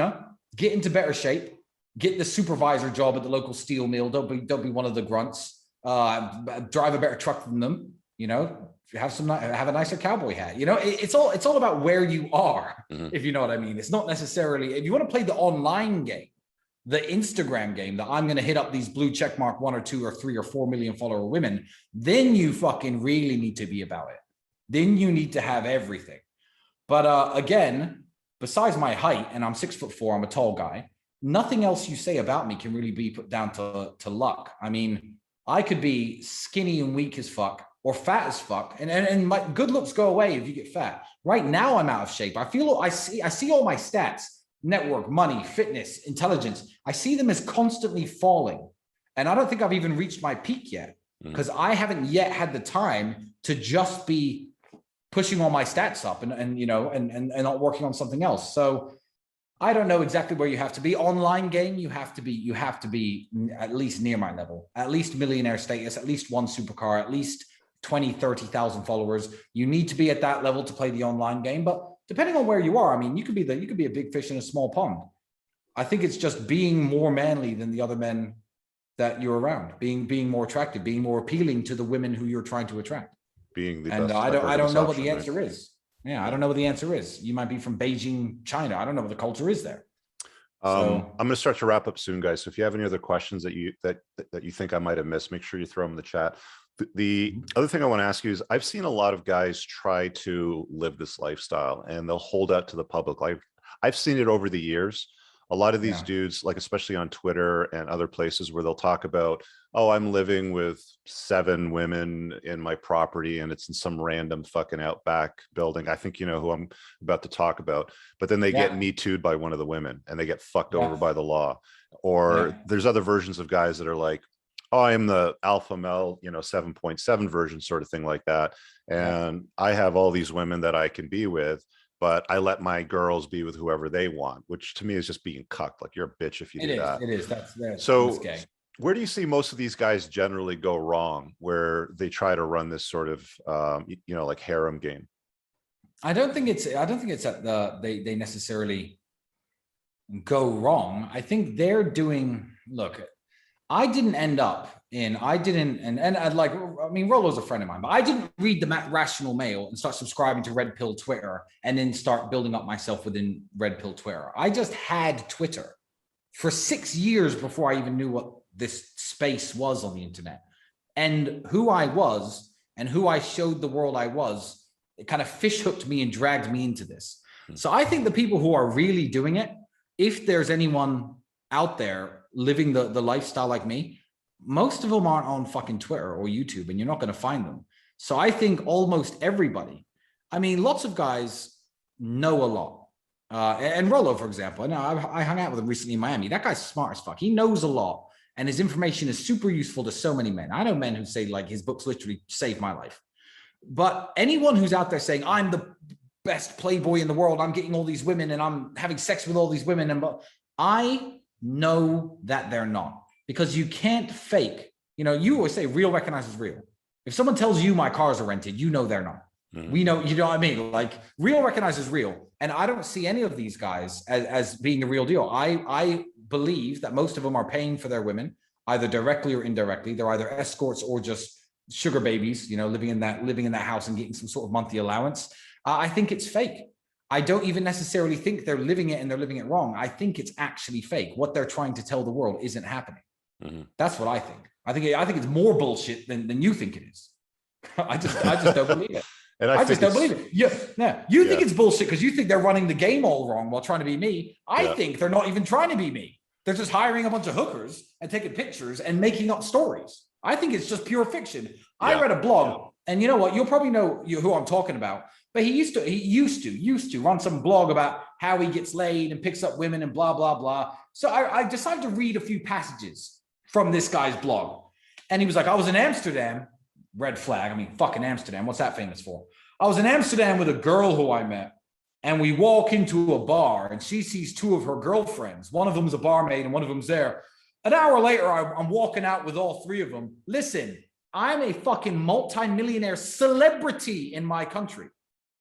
get into better shape, get the supervisor job at the local steel mill. Don't be one of the grunts. Drive a better truck than them. Have a nicer cowboy hat. It's all about where you are, if you know what I mean. It's not necessarily, if you want to play the online game, the Instagram game, that I'm going to hit up these blue checkmark 1 or 2 or 3 or 4 million follower women, then you fucking really need to be about it. Then you need to have everything. But again, besides my height, and I'm 6'4", I'm a tall guy, nothing else you say about me can really be put down to luck. I mean, I could be skinny and weak as fuck or fat as fuck, and my good looks go away if you get fat. Right now I'm out of shape. I see all my stats, network, money, fitness, intelligence. I see them as constantly falling. And I don't think I've even reached my peak yet, because I haven't yet had the time to just be pushing all my stats up and not working on something else. So I don't know exactly where you have to be. Online game, you have to be at least near my level, at least millionaire status, at least 1 supercar, at least 20, 30,000 followers. You need to be at that level to play the online game. But depending on where you are, I mean, you could be a big fish in a small pond. I think it's just being more manly than the other men that you're around, being more attractive, being more appealing to the women who you're trying to attract. Being the and best I don't know what the answer is. Yeah, I don't know what the answer is. You might be from Beijing, China. I don't know what the culture is there. I'm going to start to wrap up soon, guys. So if you have any other questions that you think I might have missed, make sure you throw them in the chat. The other thing I want to ask you is, I've seen a lot of guys try to live this lifestyle and they'll hold out to the public. I've seen it over the years. a lot of these Yeah. dudes, like especially on Twitter and other places where they'll talk about, oh, I'm living with 7 women in my property and it's in some random fucking outback building. I think you know who I'm about to talk about. But then they get Yeah. Me Too'd by one of the women and they get fucked Yeah. over by the law. Or Yeah. there's other versions of guys that are like, oh, I am the alpha male, 7.7 version sort of thing like that. Yeah. And I have all these women that I can be with, but I let my girls be with whoever they want, which to me is just being cucked. Like you're a bitch if you It do is. that. It is. That's So gay. where do you see most of these guys generally go wrong, where they try to run this sort of, like harem game? I don't think it's that they necessarily go wrong. I think they're doing, look, I didn't end up in, I didn't, and I'd like, I mean, Rollo's a friend of mine, but I didn't read the Rational Mail and start subscribing to Red Pill Twitter and then start building up myself within Red Pill Twitter. I just had Twitter for 6 years before I even knew what this space was on the internet. And who I was and who I showed the world I was, it kind of fish hooked me and dragged me into this. So I think the people who are really doing it, if there's anyone out there living the lifestyle like me, most of them aren't on fucking Twitter or YouTube, and you're not going to find them. So I think almost everybody, I mean, lots of guys know a lot. And Rollo, for example, I know I hung out with him recently in Miami. That guy's smart as fuck. He knows a lot, and his information is super useful to so many men. I know men who say like his books literally saved my life. But anyone who's out there saying I'm the best playboy in the world, I'm getting all these women and I'm having sex with all these women, and I know that they're not, because you can't fake. You always say real recognizes real. If someone tells you my cars are rented, you know they're not. We know, you know what I mean? Like real recognizes real. And I don't see any of these guys as being the real deal. I believe that most of them are paying for their women, either directly or indirectly. They're either escorts or just sugar babies, living in that house and getting some sort of monthly allowance. I think it's fake. I don't even necessarily think they're living it and they're living it wrong. I think it's actually fake. What they're trying to tell the world isn't happening. That's what I think. I think it's more bullshit than you think it is. I just don't believe it. And I just don't believe it. You think it's bullshit because you think they're running the game all wrong while trying to be me. I think they're not even trying to be me. They're just hiring a bunch of hookers and taking pictures and making up stories. I think it's just pure fiction. I read a blog, and you know what? You'll probably know who I'm talking about. But he used to run some blog about how he gets laid and picks up women and blah, blah, blah. So I decided to read a few passages from this guy's blog. And he was like, I was in Amsterdam, red flag. I mean, fucking Amsterdam. What's that famous for? I was in Amsterdam with a girl who I met, and we walk into a bar and she sees 2 of her girlfriends. One of them's a barmaid and one of them's there. An hour later, I'm walking out with all 3 of them. Listen, I'm a fucking multi-millionaire celebrity in my country.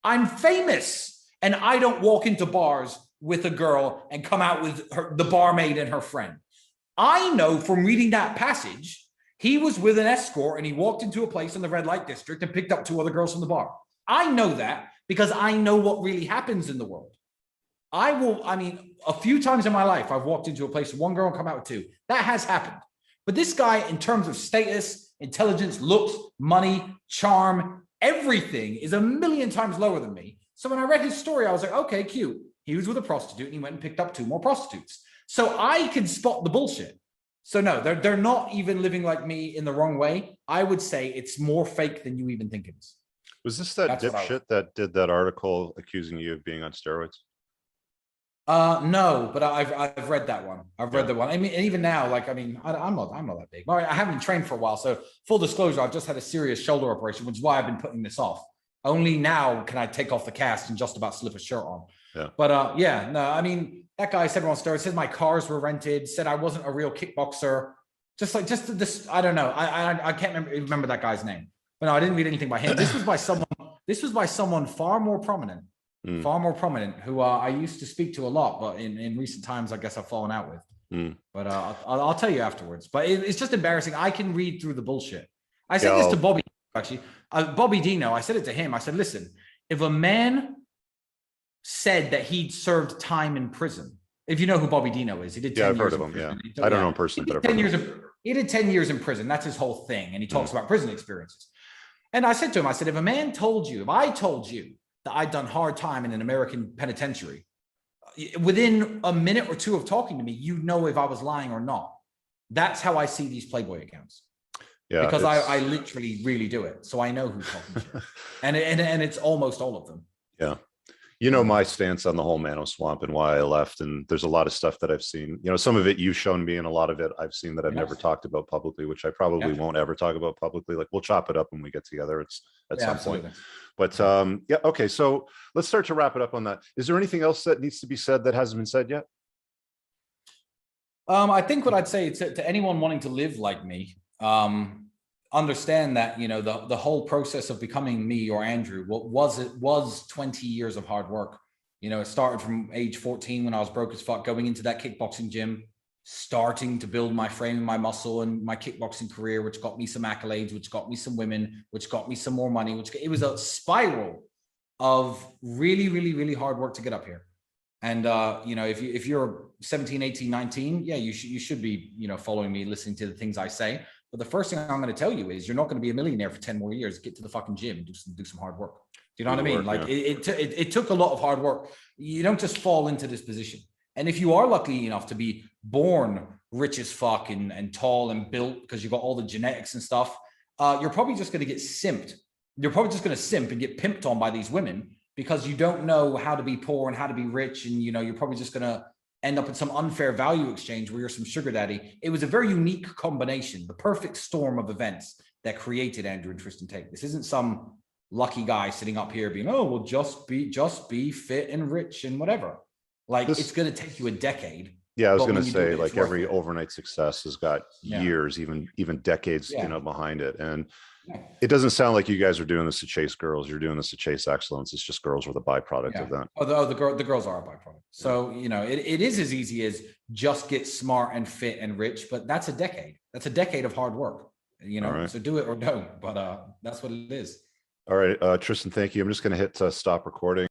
I'm famous, and I don't walk into bars with a girl and come out with the barmaid and her friend. I know from reading that passage, he was with an escort and he walked into a place in the red light district and picked up 2 other girls from the bar. I know that because I know what really happens in the world. A few times in my life, I've walked into a place with 1 girl and come out with 2. That has happened. But this guy, in terms of status, intelligence, looks, money, charm, everything is a million times lower than me. So when I read his story, I was like, okay, cute. He was with a prostitute and he went and picked up 2 more prostitutes. So I can spot the bullshit. So no, they're not even living like me in the wrong way. I would say it's more fake than you even think it is. Was this that dipshit that did that article accusing you of being on steroids? No, but I've read that one. I've read the one. I mean, and even now, I'm not that big. I haven't trained for a while. So full disclosure, I've just had a serious shoulder operation, which is why I've been putting this off. Only now can I take off the cast and just about slip a shirt on. Yeah. But that guy said on steroids, said my cars were rented, said I wasn't a real kickboxer. Just this, I don't know. I can't remember that guy's name. But no, I didn't read anything by him. This was by someone far more prominent who I used to speak to a lot, but in recent times, I guess I've fallen out with. But I'll tell you afterwards. But it's just embarrassing. I can read through the bullshit. I said this to Bobby, actually. Bobby Dino, I said it to him. I said, listen, if a man said that he'd served time in prison, if you know who Bobby Dino is, he did 10 years. I've heard of him, yeah. I don't know him personally, but I've heard of him. He did 10 years in prison. That's his whole thing. And he talks about prison experiences. And I said to him, if I told you that I'd done hard time in an American penitentiary, within a minute or two of talking to me, you know if I was lying or not. That's how I see these Playboy accounts. Yeah, because I literally really do it. So I know who's talking shit. And it's almost all of them. Yeah. You know, my stance on the whole Mano Swamp and why I left. And there's a lot of stuff that I've seen, you know, some of it you've shown me and a lot of it I've seen that I've never talked about publicly, which I probably won't ever talk about publicly. Like we'll chop it up when we get together. It's at some point. But yeah. Okay. So let's start to wrap it up on that. Is there anything else that needs to be said that hasn't been said yet? I think what I'd say to anyone wanting to live like me, understand that, you know, the whole process of becoming me or Andrew, was 20 years of hard work. You know, it started from age 14 when I was broke as fuck, going into that kickboxing gym, starting to build my frame and my muscle and my kickboxing career, which got me some accolades, which got me some women, which got me some more money, it was a spiral of really, really, really hard work to get up here. And, you know, if you're 17, 18, 19, yeah, you should be, you know, following me, listening to the things I say. But the first thing I'm going to tell you is you're not going to be a millionaire for 10 more years. Get to the fucking gym and do some hard work. Do you know what I mean? Like it took a lot of hard work. You don't just fall into this position. And if you are lucky enough to be born rich as fuck and tall and built because you've got all the genetics and stuff, you're probably just going to get simped. You're probably just going to simp and get pimped on by these women because you don't know how to be poor and how to be rich. And, you know, you're probably just going to end up in some unfair value exchange where you're some sugar daddy. It was a very unique combination, the perfect storm of events that created Andrew and Tristan Tate. This isn't some lucky guy sitting up here being, oh, well, just be fit and rich and whatever. Like it's going to take you a decade. Yeah, I was going to say, like every overnight success has got years, even decades, you know, behind it. And it doesn't sound like you guys are doing this to chase girls. You're doing this to chase excellence. It's just girls were the byproduct of that. Oh, the girls are a byproduct. So, you know, it is as easy as just get smart and fit and rich, but that's a decade. That's a decade of hard work, you know, so do it or don't, but that's what it is. All right, Tristan, thank you. I'm just going to hit stop recording.